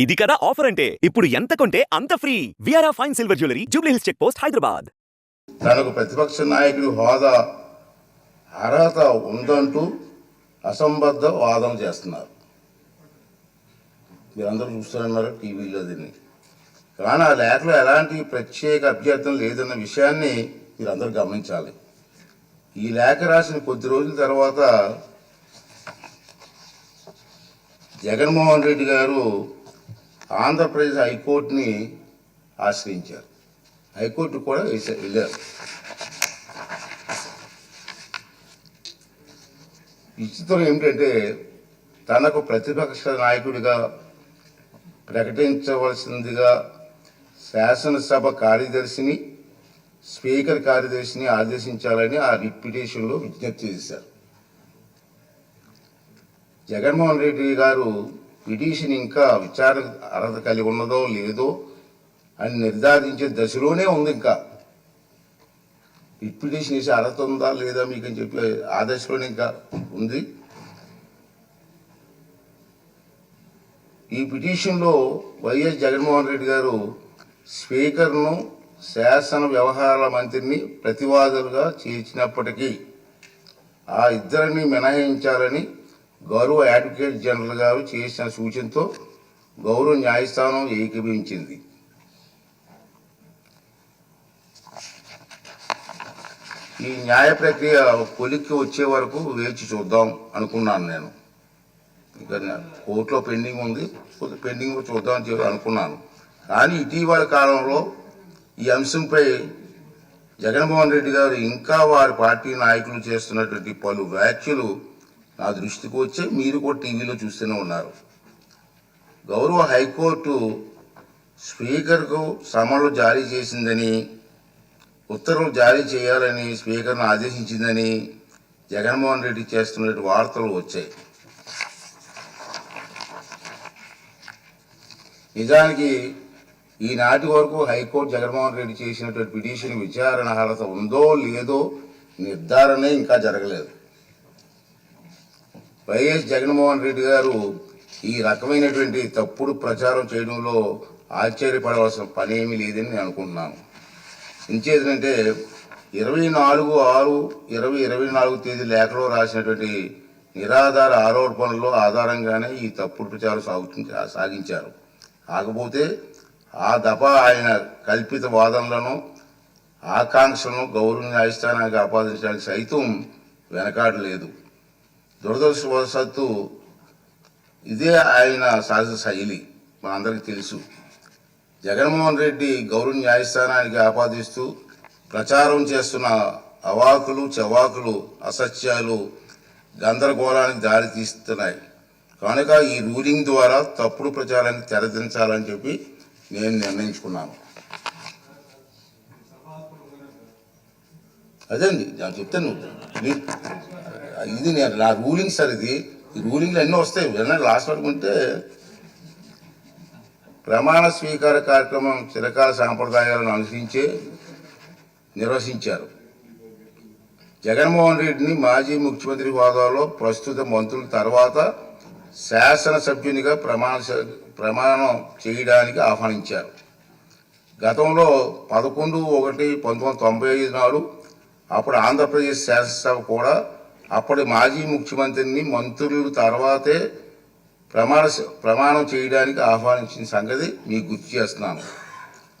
ఇది కదా ఆఫర్ అంటే ఇప్పుడు ఎంత కొంటే అంత ఫ్రీ. విఆర్ఆ fine silver jewellery, Jubilee Hills check post, Hyderabad. తనకు ప్రతిపక్ష నాయకుడి హోదా అర్హత ఉందంటూ అసంబద్ధ వాదన చేస్తున్నారు. మీరందరూ చూస్తున్నారు టీవీలో దీన్ని. కానీ ఆ లేఖలో ఎలాంటి ప్రత్యేక అభ్యర్థన లేదన్న విషయాన్ని మీరందరూ గమనించాలి. ఈ లేఖ రాసిన కొద్ది రోజుల తర్వాత జగన్మోహన్ రెడ్డి గారు ఆంధ్రప్రదేశ్ హైకోర్టుని ఆశ్రయించారు. హైకోర్టు కూడా వెళ్ళారు. విచిత్రం ఏమిటంటే తనకు ప్రతిపక్ష నాయకుడిగా ప్రకటించవలసిందిగా శాసనసభ కార్యదర్శిని, స్పీకర్ కార్యదర్శిని ఆదేశించాలని ఆ రిట్ పిటిషన్లో విజ్ఞప్తి చేశారు. జగన్మోహన్ రెడ్డి గారు పిటిషన్ ఇంకా విచారణ అర్హత కలిగి ఉన్నదో లేదో అని నిర్ధారించే దశలోనే ఉంది. ఇంకా రిట్ పిటిషన్ వేసే అర్హత ఉందా లేదా మీకు అని చెప్పి ఆ దశలోనే ఇంకా ఉంది. ఈ పిటిషన్లో వైఎస్ జగన్మోహన్ రెడ్డి గారు స్పీకర్ను, శాసన వ్యవహారాల మంత్రిని ప్రతివాదులుగా చేర్చినప్పటికీ ఆ ఇద్దరిని మినహాయించాలని గౌరవ అడ్వకేట్ జనరల్ గారు చేసిన సూచనతో గౌరవ న్యాయస్థానం ఏకీభవించింది. ఈ న్యాయ ప్రక్రియ కొలిక్కి వచ్చే వరకు వేచి చూద్దాం అనుకున్నాను. నేను ఇక కోర్టులో పెండింగ్ ఉంది, పెండింగ్ చూద్దాం అని చెప్పి అనుకున్నాను. కానీ ఇటీవల కాలంలో ఈ అంశంపై జగన్మోహన్ రెడ్డి గారు ఇంకా వారి పార్టీ నాయకులు చేస్తున్నటువంటి పలు వ్యాఖ్యలు నా దృష్టికి వచ్చి మీరు కూడా టీవీలో చూస్తూనే ఉన్నారు. గౌరవ హైకోర్టు స్పీకర్కు సమన్లు జారీ చేసిందని, ఉత్తర్వులు జారీ చేయాలని స్పీకర్ను ఆదేశించిందని జగన్మోహన్ రెడ్డి చేస్తున్న వార్తలు వచ్చాయి. నిజానికి ఈనాటి వరకు హైకోర్టు జగన్మోహన్ రెడ్డి చేసినటువంటి పిటిషన్ విచారణ అర్హత ఉందో లేదో నిర్ధారణ ఇంకా జరగలేదు. వైఎస్ జగన్మోహన్ రెడ్డి గారు ఈ రకమైనటువంటి తప్పుడు ప్రచారం చేయడంలో ఆశ్చర్యపడవలసిన పని ఏమీ లేదని నేను అనుకుంటున్నాను. ఇంకేంటంటే 24/6/2024 తేదీ లేఖలో రాసినటువంటి నిరాధార ఆరోపణల ఆధారంగానే ఈ తప్పుడు ప్రచారం సాగించారు. కాకపోతే ఆ దఫా ఆయన కల్పిత వాదనలను, ఆకాంక్షలను గౌరవ న్యాయస్థానానికి ఆపాదించడానికి సైతం వెనకాడలేదు. దురదృష్టవశాత్తు ఇదే ఆయన సహజ శైలి, మనందరికీ తెలుసు. జగన్మోహన్ రెడ్డి గౌరవ న్యాయస్థానానికి ఆపాదిస్తూ ప్రచారం చేస్తున్న అవాకులు చవాకులు, అసత్యాలు గందరగోళానికి దారి తీస్తున్నాయి. కనుక ఈ రూలింగ్ ద్వారా తప్పుడు ప్రచారానికి తెరదించాలని చెప్పి నేను నిర్ణయించుకున్నాను. అదండి నేను చెప్తాను. ఇది నా రూలింగ్ సార్. ఇది ఈ రూలింగ్లు ఎన్నో వస్తాయి. వినండి, లాస్ట్ వరకు ఉంటే ప్రమాణ స్వీకార కార్యక్రమం చిరకాల సాంప్రదాయాలను అనుసరించే నిర్వహించారు. జగన్మోహన్ రెడ్డిని మాజీ ముఖ్యమంత్రి హోదాలో ప్రస్తుత మంత్రుల తర్వాత శాసనసభ్యునిగా ప్రమాణం చేయడానికి ఆహ్వానించారు. గతంలో 11/1/1995 నాడు అప్పుడు ఆంధ్రప్రదేశ్ శాసనసభ కూడా అప్పటి మాజీ ముఖ్యమంత్రిని మంత్రుల తర్వాతే ప్రమాణం చేయడానికి ఆహ్వానించిన సంగతి మీకు గుర్తు చేస్తున్నాను.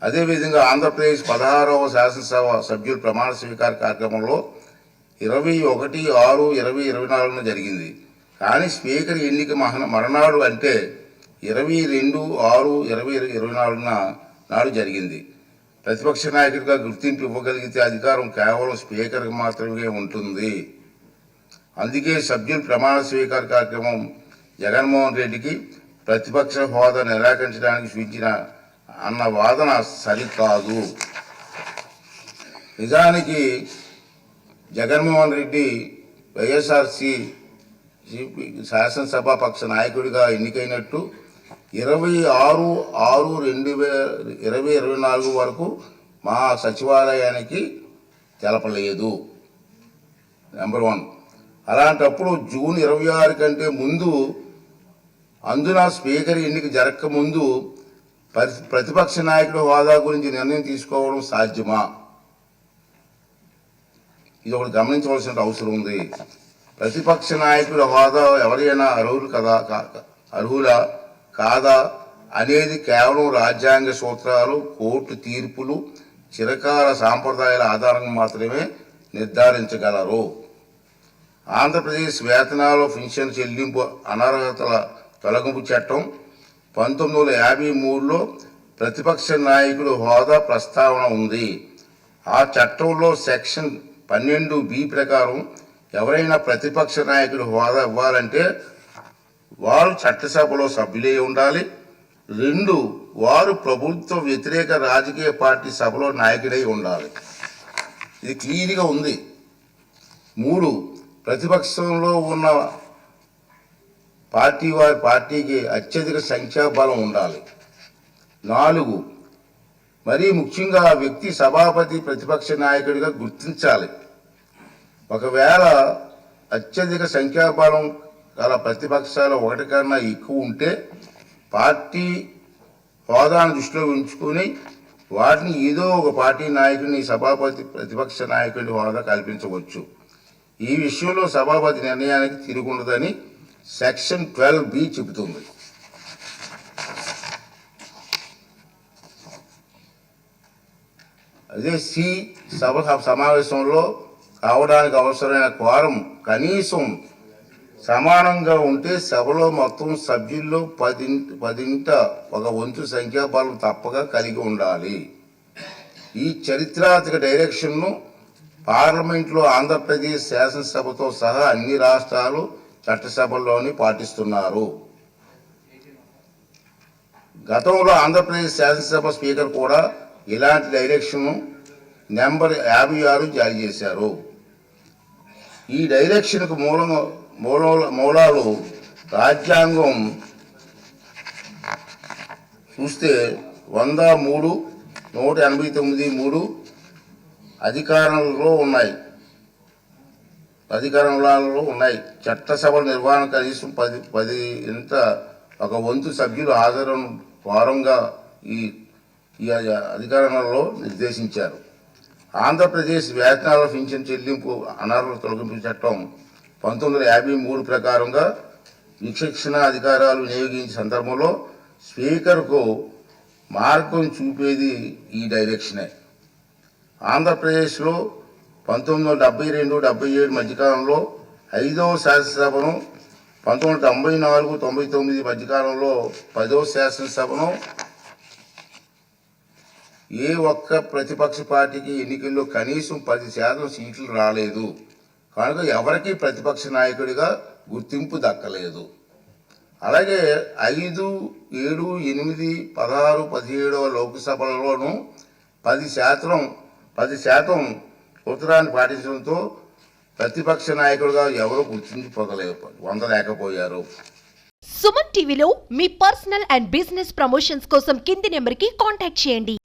అదేవిధంగా ఆంధ్రప్రదేశ్ 16వ శాసనసభ సభ్యుల ప్రమాణ స్వీకార కార్యక్రమంలో 21/6/2024 జరిగింది. కానీ స్పీకర్ ఎన్నిక మరణాడు అంటే 22/6/2024 నాడు జరిగింది. ప్రతిపక్ష నాయకుడిగా గుర్తింపు ఇవ్వగలిగితే అధికారం కేవలం స్పీకర్కి మాత్రమే ఉంటుంది. అందుకే సభ్యుల ప్రమాణ స్వీకార కార్యక్రమం జగన్మోహన్ రెడ్డికి ప్రతిపక్ష హోదా నిరాకరించడానికి సూచించిన అన్న వాదన సరికాదు. నిజానికి జగన్మోహన్ రెడ్డి వైఎస్ఆర్సీ శాసనసభాపక్ష నాయకుడిగా ఎన్నికైనట్టు 26/6/2024 వరకు మా సచివాలయానికి తెలపలేదు. నెంబర్ 1. అలాంటప్పుడు జూన్ 26 కంటే ముందు అందున స్పీకర్ ఎన్నిక జరగకముందు ప్రతిపక్ష నాయకుడి హోదా గురించి నిర్ణయం తీసుకోవడం సాధ్యమా? ఇది ఒకటి గమనించవలసిన అవసరం ఉంది. ప్రతిపక్ష నాయకుడి హోదా ఎవరైనా అర్హులా కాదా అనేది కేవలం రాజ్యాంగ సూత్రాలు, కోర్టు తీర్పులు, చిరకాల సాంప్రదాయాల ఆధారంగా మాత్రమే నిర్ధారించగలరు. ఆంధ్రప్రదేశ్ వేతనాలు, పెన్షన్ చెల్లింపు అనర్హతల తొలగింపు చట్టం 1953లో ప్రతిపక్ష నాయకుడు హోదా ప్రస్తావన ఉంది. ఆ చట్టంలో సెక్షన్ 12B ప్రకారం ఎవరైనా ప్రతిపక్ష నాయకుడు హోదా ఇవ్వాలంటే వారు చట్టసభలో సభ్యులే ఉండాలి. 2, వారు ప్రభుత్వ వ్యతిరేక రాజకీయ పార్టీ సభలో నాయకుడై ఉండాలి. ఇది క్లియర్గా ఉంది. 3, ప్రతిపక్షంలో ఉన్న వారి పార్టీకి అత్యధిక సంఖ్యాబలం ఉండాలి. 4, మరీ ముఖ్యంగా ఆ వ్యక్తి సభాపతి ప్రతిపక్ష నాయకుడిగా గుర్తించాలి. ఒకవేళ అత్యధిక సంఖ్యాబలం గల ప్రతిపక్షాలు ఒకటి కన్నా ఎక్కువ ఉంటే పార్టీ హోదాను దృష్టిలో ఉంచుకొని వాటిని ఏదో ఒక పార్టీ నాయకుడిని సభాపతి ప్రతిపక్ష నాయకుడి హోదా కల్పించవచ్చు. ఈ విషయంలో సభాపతి నిర్ణయానికి తిరుగుండదని సెక్షన్ 12B చెబుతుంది. అదే సభ సమావేశంలో కావడానికి అవసరమైన క్వారం కనీసం సమానంగా ఉంటే సభలో మొత్తం సభ్యుల్లో 10ంట ఒక వంతు సంఖ్యాబలం తప్పక కలిగి ఉండాలి. ఈ చరిత్రాత్మక డైరెక్షన్ను పార్లమెంట్లో ఆంధ్రప్రదేశ్ శాసనసభతో సహా అన్ని రాష్ట్రాలు చట్టసభల్లోని పాటిస్తున్నారు. గతంలో ఆంధ్రప్రదేశ్ శాసనసభ స్పీకర్ కూడా ఇలాంటి డైరెక్షన్ నెంబర్ 56 జారీ చేశారు. ఈ డైరెక్షన్కు మూలాలు రాజ్యాంగం చూస్తే 103, 189(3) అధికారంలో ఉన్నాయి. చట్టసభల నిర్వహణ కనీసం 10ంట ఒక వంతు సభ్యులు హాజరును వారంగా ఈ అధికారంలో నిర్దేశించారు. ఆంధ్రప్రదేశ్ వేతనాల పెన్షన్ చెల్లింపు అనర్హత తొలగింపు చట్టం 1953 ప్రకారంగా విచక్షణ అధికారాలు వినియోగించే సందర్భంలో స్పీకర్కు మార్గం చూపేది ఈ డైరెక్షనే. ఆంధ్రప్రదేశ్లో 1972-77 మధ్యకాలంలో 5వ శాసనసభను, 1994-99 మధ్యకాలంలో 10వ శాసనసభను ఏ ఒక్క ప్రతిపక్ష పార్టీకి ఎన్నికల్లో కనీసం 10% సీట్లు రాలేదు. కనుక ఎవరికి ప్రతిపక్ష నాయకుడిగా గుర్తింపు దక్కలేదు. అలాగే 5, 7, 8, 16, 17వ లోక్సభలలోనూ 10% సూత్రాన్ని పాటించడంతో ప్రతిపక్ష నాయకుడిగా ఎవరు పొందలేకపోయారు. సుమన్ టీవీలో మీ పర్సనల్ అండ్ బిజినెస్ ప్రమోషన్స్ కోసం కింది నెంబర్కి కాంటాక్ట్ చేయండి.